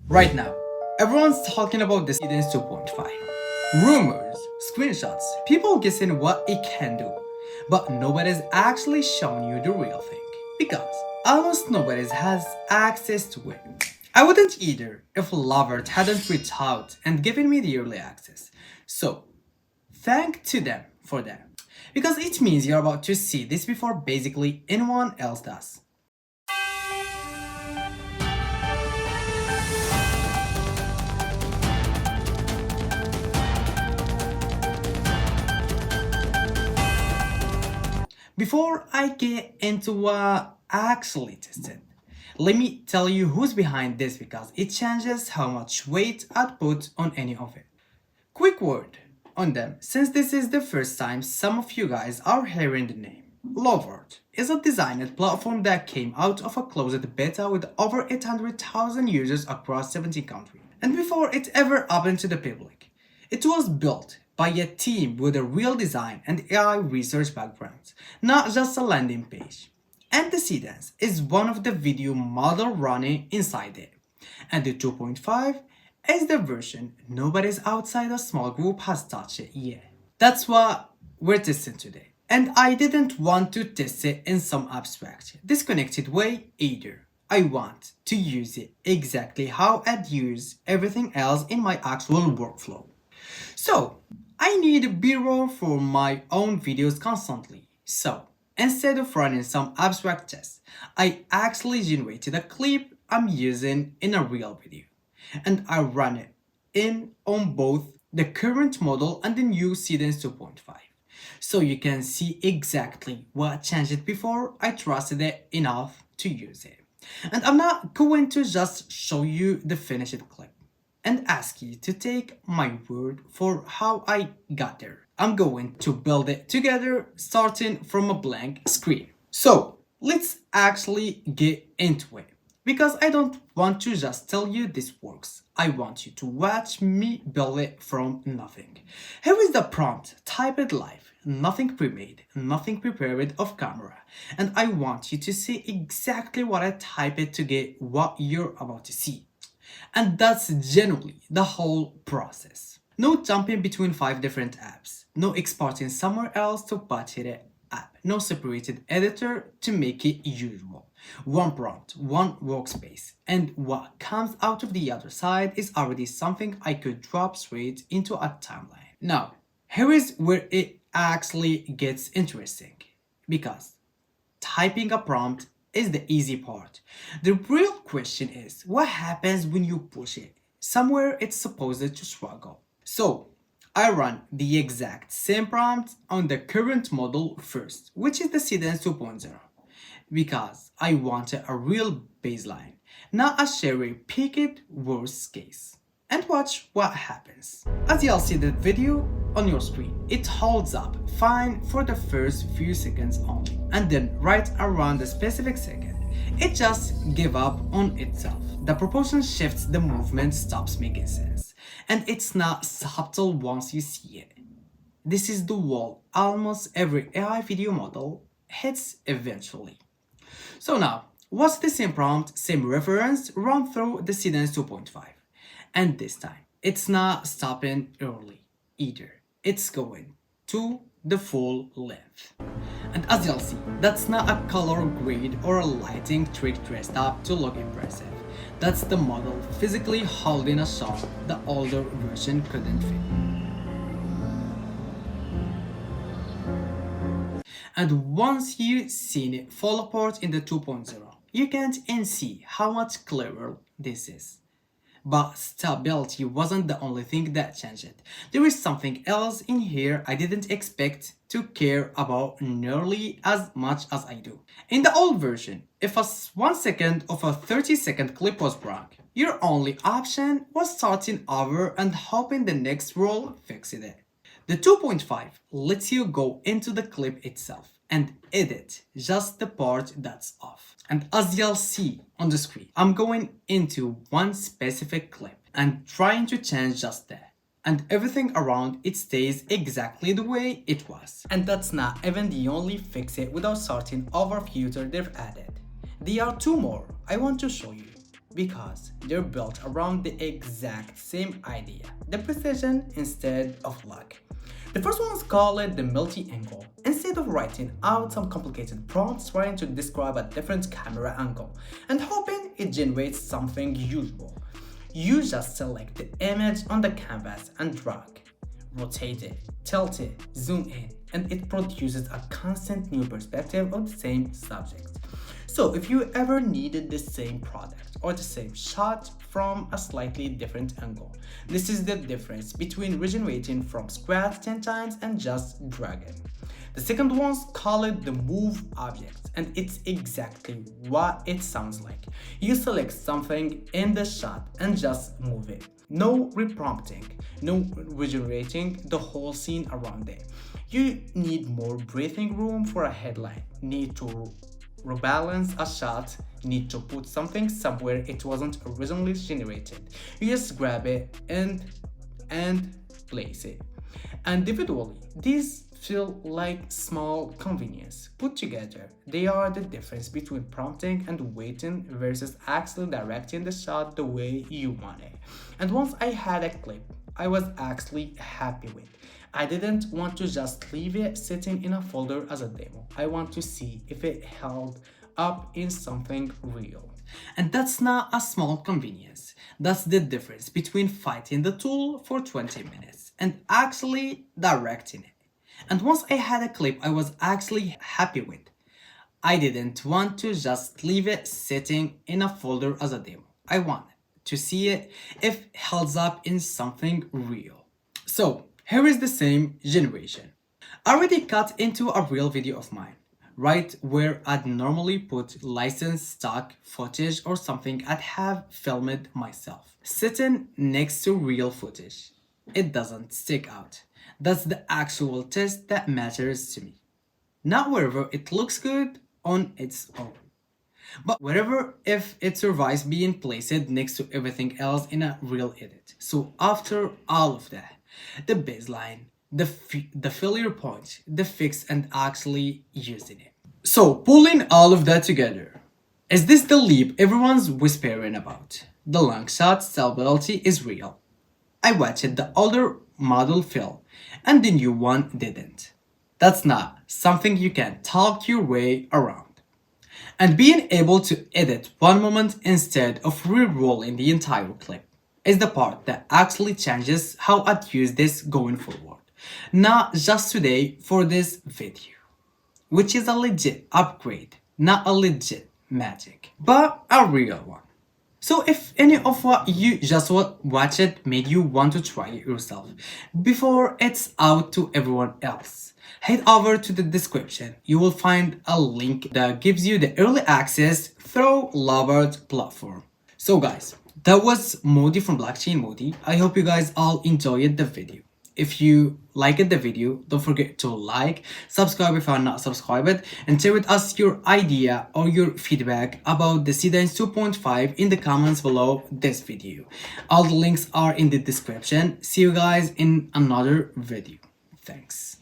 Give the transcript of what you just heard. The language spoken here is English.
Right now, everyone's talking about the Seedance 2.5. Rumors, screenshots, people guessing what it can do. But nobody's actually shown you the real thing. Because almost nobody has access to it. I wouldn't either if Lovart hadn't reached out and given me the early access. So, thank to them for that. Because it means you're about to see this before basically anyone else does. Before I get into what I actually tested, let me tell you who's behind this because it changes how much weight I'd put on any of it. Quick word on them since this is the first time some of you guys are hearing the name. Lovart is a designer platform that came out of a closed beta with over 800,000 users across 17 countries. And before it ever opened to the public, it was built by a team with a real design and AI research background, not just a landing page. And the Seedance is one of the video model running inside it. And the 2.5 is the version nobody's outside a small group has touched it yet. That's what we're testing today. And I didn't want to test it in some abstract, disconnected way either. I want to use it exactly how I'd use everything else in my actual workflow. So, I need B-roll for my own videos constantly. So, instead of running some abstract test, I actually generated a clip I'm using in a real video. And I run it in on both the current model and the new Seedance 2.5. So you can see exactly what changed before I trusted it enough to use it. And I'm not going to just show you the finished clip and ask you to take my word for how I got there. I'm going to build it together starting from a blank screen. So let's actually get into it. Because I don't want to just tell you this works. I want you to watch me build it from nothing. Here is the prompt, type it live. Nothing pre-made, nothing prepared off camera. And I want you to see exactly what I type it to get what you're about to see. And that's generally the whole process. No jumping between 5 different apps. No exporting somewhere else to patch it app. No separated editor to make it usual. One prompt, one workspace. And what comes out of the other side is already something I could drop straight into a timeline. Now, here is where it actually gets interesting. Because typing a prompt is the easy part. The real question is, what happens when you push it? Somewhere it's supposed to struggle. So, I run the exact same prompt on the current model first, which is the Seedance 2.0, because I wanted a real baseline, not a cherry-picked worst case. And watch what happens. As you'll see the video on your screen, it holds up fine for the first few seconds only, and then right around the specific second, it just gives up on itself. The proportion shifts, the movement stops making sense, and it's not subtle once you see it. This is the wall almost every AI video model hits eventually. So now, what's the same prompt, same reference, run through the Seedance 2.5. And this time, it's not stopping early either. It's going to the full length. And as you'll see, that's not a color grade or a lighting trick dressed up to look impressive. That's the model physically holding a shot the older version couldn't fit. And once you've seen it fall apart in the 2.0, you can't see how much clearer this is. But stability wasn't the only thing that changed. There is something else in here I didn't expect to care about nearly as much as I do. In the old version, if a 1 second of a 30-second clip was broke, your only option was starting over and hoping the next roll fixed it. The 2.5 lets you go into the clip itself and edit just the part that's off. And as you'll see on the screen, I'm going into one specific clip and trying to change just that. And everything around it stays exactly the way it was. And that's not even the only fix it without starting over filter they've added. There are two more I want to show you. because they're built around the exact same idea, the precision instead of luck. The first one is called the multi-angle. Instead of writing out some complicated prompts trying to describe a different camera angle and hoping it generates something useful, you just select the image on the canvas and drag, rotate it, tilt it, zoom in, and it produces a constant new perspective of the same subject. So if you ever needed the same product or the same shot from a slightly different angle, this is the difference between regenerating from scratch 10 times and just dragging. The second one's called the move object, and it's exactly what it sounds like. You select something in the shot and just move it. No reprompting, no regenerating the whole scene around it. You need more breathing room for a headline, need to rebalance a shot, need to put something somewhere it wasn't originally generated. You just grab it and place it. Individually, these feel like small convenience. Put together, they are the difference between prompting and waiting versus actually directing the shot the way you want it. And once I had a clip I was actually happy with. I didn't want to just leave it sitting in a folder as a demo. I want to see if it held up in something real. And that's not a small convenience. That's the difference between fighting the tool for 20 minutes and actually directing it. And once I had a clip I was actually happy with, I didn't want to just leave it sitting in a folder as a demo. I wanted to see it if it holds up in something real. So here is the same generation. I already cut into a real video of mine, right where I'd normally put licensed stock footage or something I'd have filmed myself, sitting next to real footage. It doesn't stick out. That's the actual test that matters to me. Not wherever it looks good on its own, but wherever if it survives being placed next to everything else in a real edit. So after all of that, the baseline, the failure point, the fix, and actually using it. So pulling all of that together, is this the leap everyone's whispering about? The long shot stability is real. I watched the older model fail, and the new one didn't. That's not something you can talk your way around. And being able to edit one moment instead of re-rolling the entire clip is the part that actually changes how I'd use this going forward. Not just today for this video, which is a legit upgrade, not a legit magic, but a real one. So if any of what you just watched made you want to try it yourself before it's out to everyone else, head over to the description. You will find a link that gives you the early access through Lovart platform. So guys, that was Modi from Blockchain Modi. I hope you guys all enjoyed the video. If you liked the video, don't forget to like, subscribe if you are not subscribed, and share with us your idea or your feedback about the Seedance 2.5 in the comments below this video. All the links are in the description. See you guys in another video. Thanks.